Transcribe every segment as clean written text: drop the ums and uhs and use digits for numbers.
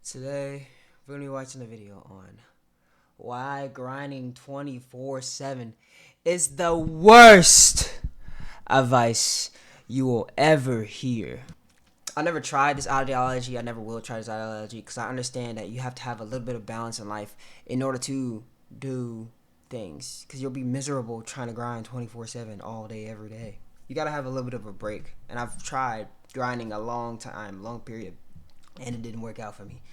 Today, we're going to be watching a video on why grinding 24/7 is the worst advice you will ever hear. I never tried this ideology. I never will try this ideology because I understand that you have to have a little bit of balance in life in order to do things, because you'll be miserable trying to grind 24/7 all day, every day. You got to have a little bit of a break. And I've tried grinding a long period, and it didn't work out for me.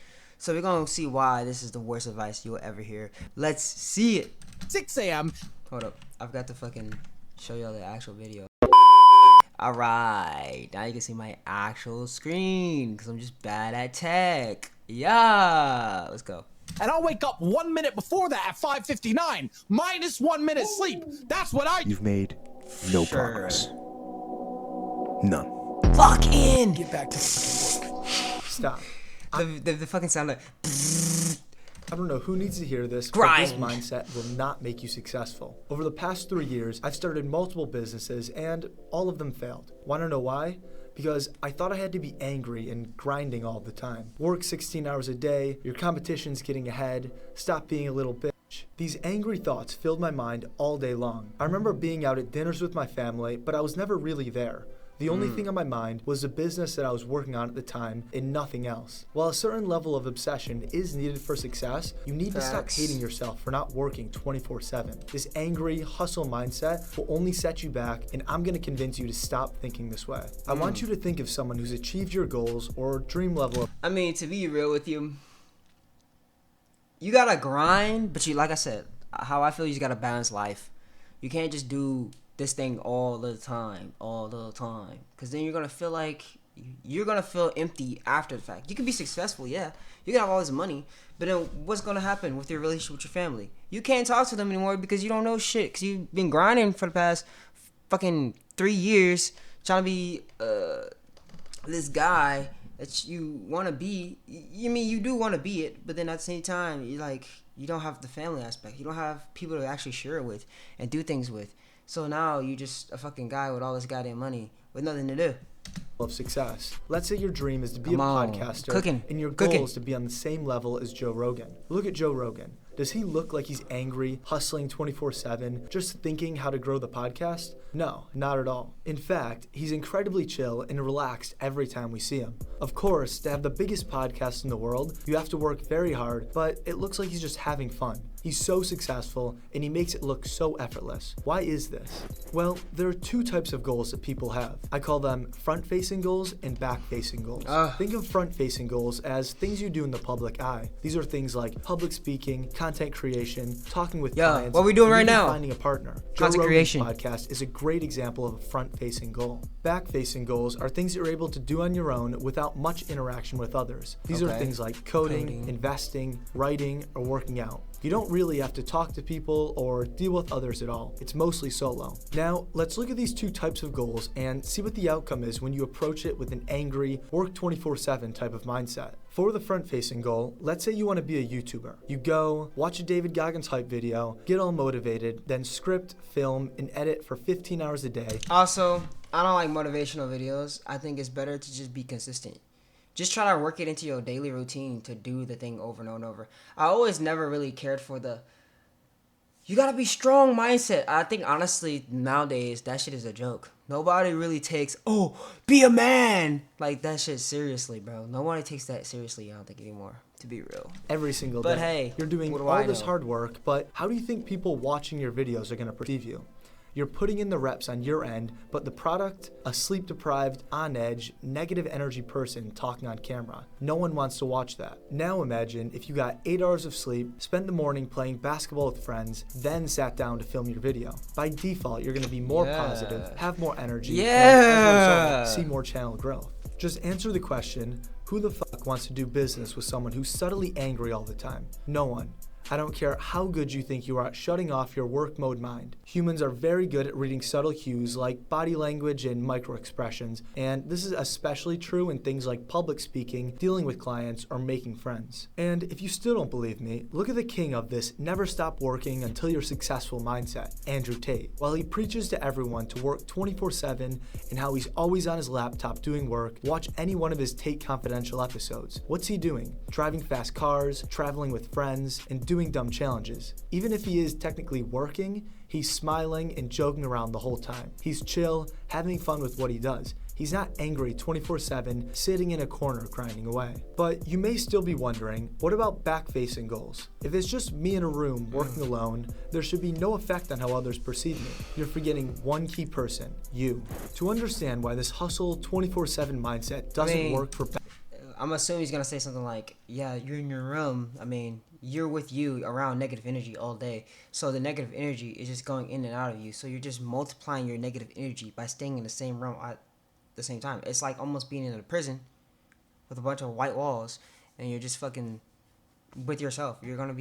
So we're going to see why this is the worst advice you'll ever hear. Let's see it. 6 a.m. Hold up. I've got to fucking show y'all the actual video. Alright. Now you can see my actual screen because I'm just bad at tech. Yeah. Let's go. And I'll wake up 1 minute before that at 5:59, minus 1 minute sleep. That's what I. You've made no progress. None. Fuck in. Get back to fucking work. Stop. The fucking sound like. I don't know who needs to hear this, Grind. but this mindset will not make you successful. Over the past 3 years, I've started multiple businesses and all of them failed. Want to know why? Because I thought I had to be angry and grinding all the time. Work 16 hours a day, your competition's getting ahead, stop being a little bitch. These angry thoughts filled my mind all day long. I remember being out at dinners with my family, but I was never really there. The only thing on my mind was the business that I was working on at the time and nothing else. While a certain level of obsession is needed for success, you need to stop hating yourself for not working 24/7. This angry, hustle mindset will only set you back, and I'm gonna convince you to stop thinking this way. I want you to think of someone who's achieved your goals or dream level. I mean, to be real with you, you gotta grind, but like I said, how I feel, you just gotta balance life. You can't just do this thing all the time, because then you're gonna feel like empty after the fact. You can be successful, yeah, you can have all this money, but then what's gonna happen with your relationship with your family? You can't talk to them anymore because you don't know shit, because you've been grinding for the past fucking 3 years trying to be this guy that you want to be. You do want to be it, but then at the same time, you don't have the family aspect. You don't have people to actually share it with and do things with. So now you just a fucking guy with all this goddamn money with nothing to do. Of success. Let's say your dream is to be Come a on. podcaster and your goal is to be on the same level as Joe Rogan. Look at Joe Rogan. Does he look like he's angry, hustling 24/7, just thinking how to grow the podcast? No, not at all. In fact, he's incredibly chill and relaxed every time we see him. Of course, to have the biggest podcast in the world, you have to work very hard, but it looks like he's just having fun. He's so successful, and he makes it look so effortless. Why is this? Well, there are two types of goals that people have. I call them front-facing goals and back-facing goals. Think of front-facing goals as things you do in the public eye. These are things like public speaking, content creation, talking with clients. What are we doing right even now? Finding a partner. Content Joe Rogan's creation. podcast is a great example of a front-facing goal. Back-facing goals are things you're able to do on your own without much interaction with others. These are things like coding, investing, writing, or working out. You don't really have to talk to people or deal with others at all. It's mostly solo. Now, let's look at these two types of goals and see what the outcome is when you approach it with an angry, work 24/7 type of mindset. For the front-facing goal, let's say you want to be a YouTuber. You go, watch a David Goggins hype video, get all motivated, then script, film, and edit for 15 hours a day. Also, I don't like motivational videos. I think it's better to just be consistent. Just try to work it into your daily routine to do the thing over and over and over. I always never really cared for you gotta be strong mindset. I think honestly nowadays that shit is a joke. Nobody really takes, be a man, like that shit seriously, bro. Nobody takes that seriously, I don't think, anymore, to be real. Every single day. But hey, you're doing what do all I this know? hard work, but how do you think people watching your videos are going to perceive you? You're putting in the reps on your end, but the product, a sleep-deprived, on-edge, negative energy person talking on camera. No one wants to watch that. Now imagine if you got 8 hours of sleep, spent the morning playing basketball with friends, then sat down to film your video. By default, you're going to be more positive, have more energy, and as a result, see more channel growth. Just answer the question, who the fuck wants to do business with someone who's subtly angry all the time? No one. I don't care how good you think you are at shutting off your work mode mind. Humans are very good at reading subtle cues like body language and microexpressions, and this is especially true in things like public speaking, dealing with clients, or making friends. And if you still don't believe me, look at the king of this never stop working until you're successful mindset, Andrew Tate. While he preaches to everyone to work 24/7 and how he's always on his laptop doing work, watch any one of his Tate Confidential episodes. What's he doing? Driving fast cars, traveling with friends, and doing dumb challenges. Even if he is technically working, he's smiling and joking around the whole time. He's chill, having fun with what he does. He's not angry 24/7, sitting in a corner grinding away. But you may still be wondering, what about back-facing goals? If it's just me in a room working alone, there should be no effect on how others perceive me. You're forgetting one key person, you. To understand why this hustle 24/7 mindset doesn't work for I'm assuming he's gonna say something like, yeah, you're in your room. I mean, you're with you around negative energy all day. So the negative energy is just going in and out of you. So you're just multiplying your negative energy by staying in the same room at the same time. It's like almost being in a prison with a bunch of white walls and you're just fucking with yourself. You're gonna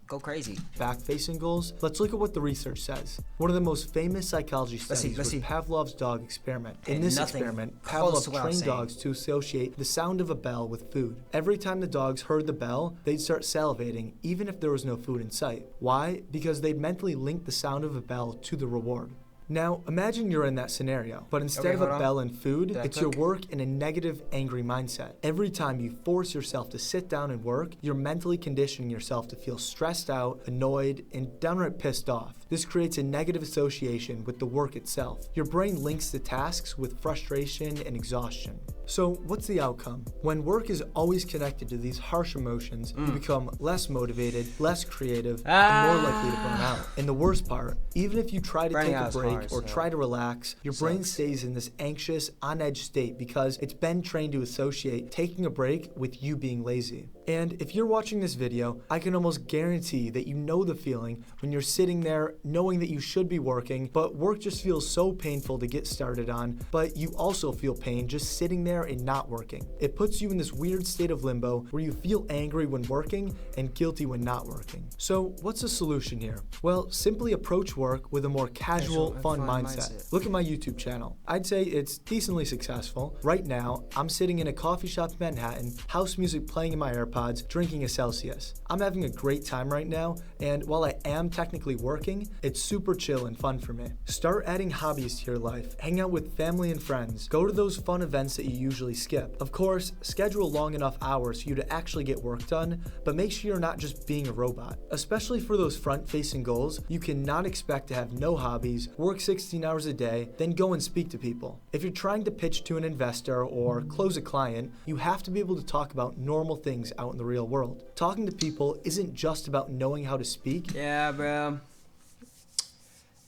go crazy. Back-facing goals? Let's look at what the research says. One of the most famous psychology studies was Pavlov's dog experiment. In this experiment, Pavlov trained dogs to associate the sound of a bell with food. Every time the dogs heard the bell, they'd start salivating, even if there was no food in sight. Why? Because they'd mentally link the sound of a bell to the reward. Now, imagine you're in that scenario, but instead of a bell and food, it's your work in a negative, angry mindset. Every time you force yourself to sit down and work, you're mentally conditioning yourself to feel stressed out, annoyed, and downright pissed off. This creates a negative association with the work itself. Your brain links the tasks with frustration and exhaustion. So what's the outcome? When work is always connected to these harsh emotions, you become less motivated, less creative, and more likely to burn out. And the worst part, even if you try to take a break or try to relax, your brain stays in this anxious, on-edge state because it's been trained to associate taking a break with you being lazy. And if you're watching this video, I can almost guarantee that you know the feeling when you're sitting there knowing that you should be working, but work just feels so painful to get started on, but you also feel pain just sitting there and not working. It puts you in this weird state of limbo where you feel angry when working and guilty when not working. So what's the solution here? Well, simply approach work with a more casual, fun mindset. Look at my YouTube channel. I'd say it's decently successful. Right now, I'm sitting in a coffee shop in Manhattan, house music playing in my AirPods, drinking a Celsius. I'm having a great time right now, and while I am technically working, it's super chill and fun for me. Start adding hobbies to your life. Hang out with family and friends. Go to those fun events that you usually skip. Of course, schedule long enough hours for you to actually get work done, but make sure you're not just being a robot. Especially for those front-facing goals, you cannot expect to have no hobbies, work 16 hours a day, then go and speak to people. If you're trying to pitch to an investor or close a client, you have to be able to talk about normal things out in the real world. Talking to people isn't just about knowing how to speak. Yeah, bro.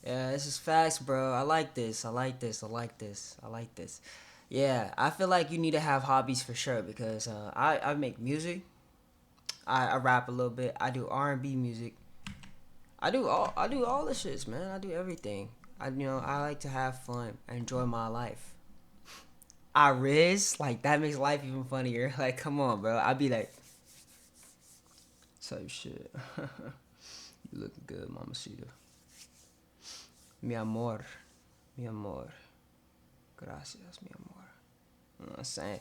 Yeah, this is facts, bro. I like this. I like this. I like this. I like this. Yeah, I feel like you need to have hobbies for sure because I make music. I rap a little bit. I do R&B music. I do all the shits, man. I do everything. I like to have fun. I enjoy my life. I riz, like that makes life even funnier. Like, come on, bro. I'd be like, type shit. You looking good, mamacita. Mi amor. Mi amor. Gracias, mi amor. You know what I'm saying?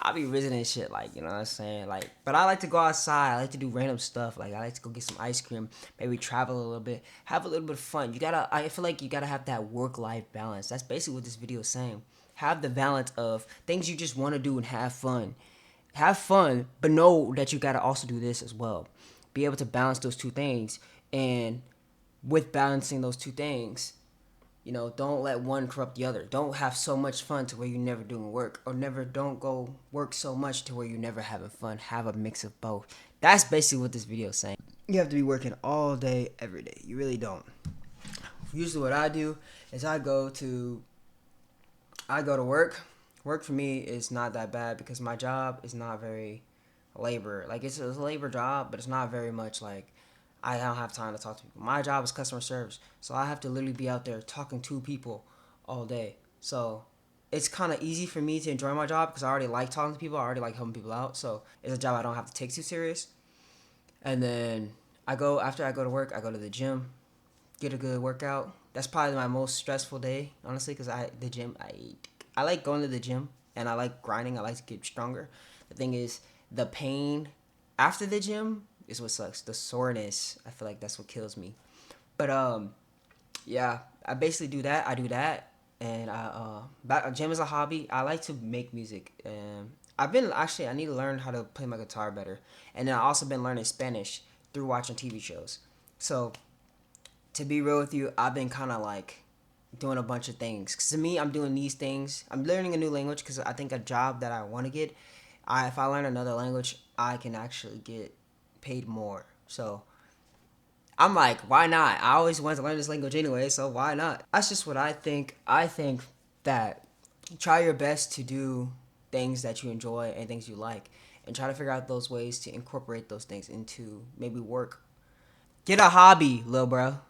I be visiting shit, like, you know what I'm saying? Like, but I like to go outside. I like to do random stuff. Like, I like to go get some ice cream, maybe travel a little bit, have a little bit of fun. I feel like you gotta have that work-life balance. That's basically what this video is saying. Have the balance of things you just want to do and have fun. Have fun, but know that you gotta also do this as well. Be able to balance those two things. And with balancing those two things, don't let one corrupt the other. Don't have so much fun to where you're never doing work, or don't go work so much to where you're never having fun. Have a mix of both. That's basically what this video is saying. You have to be working all day, every day. You really don't. Usually what I do is I go to work. Work for me is not that bad because my job is not very labor. Like, it's a labor job, but it's not very much like, I don't have time to talk to people. My job is customer service, so I have to literally be out there talking to people all day. So it's kind of easy for me to enjoy my job because I already like talking to people. I already like helping people out. So it's a job I don't have to take too serious. And then After I go to work, I go to the gym, get a good workout. That's probably my most stressful day, honestly, because I like going to the gym and I like grinding. I like to get stronger. The thing is, the pain after the gym is what sucks. The soreness, I feel like that's what kills me. But yeah, I basically do that. I do that, and gym is a hobby. I like to make music, and I need to learn how to play my guitar better, and then I also been learning Spanish through watching TV shows. So to be real with you, I've been kind of like doing a bunch of things. 'Cause to me, I'm doing these things. I'm learning a new language because I think a job that I want to get, if I learn another language, I can actually get paid more. So I'm like, why not? I always wanted to learn this language anyway, so why not? That's just what I think. I think that try your best to do things that you enjoy and things you like, and try to figure out those ways to incorporate those things into maybe work. Get a hobby, lil bro.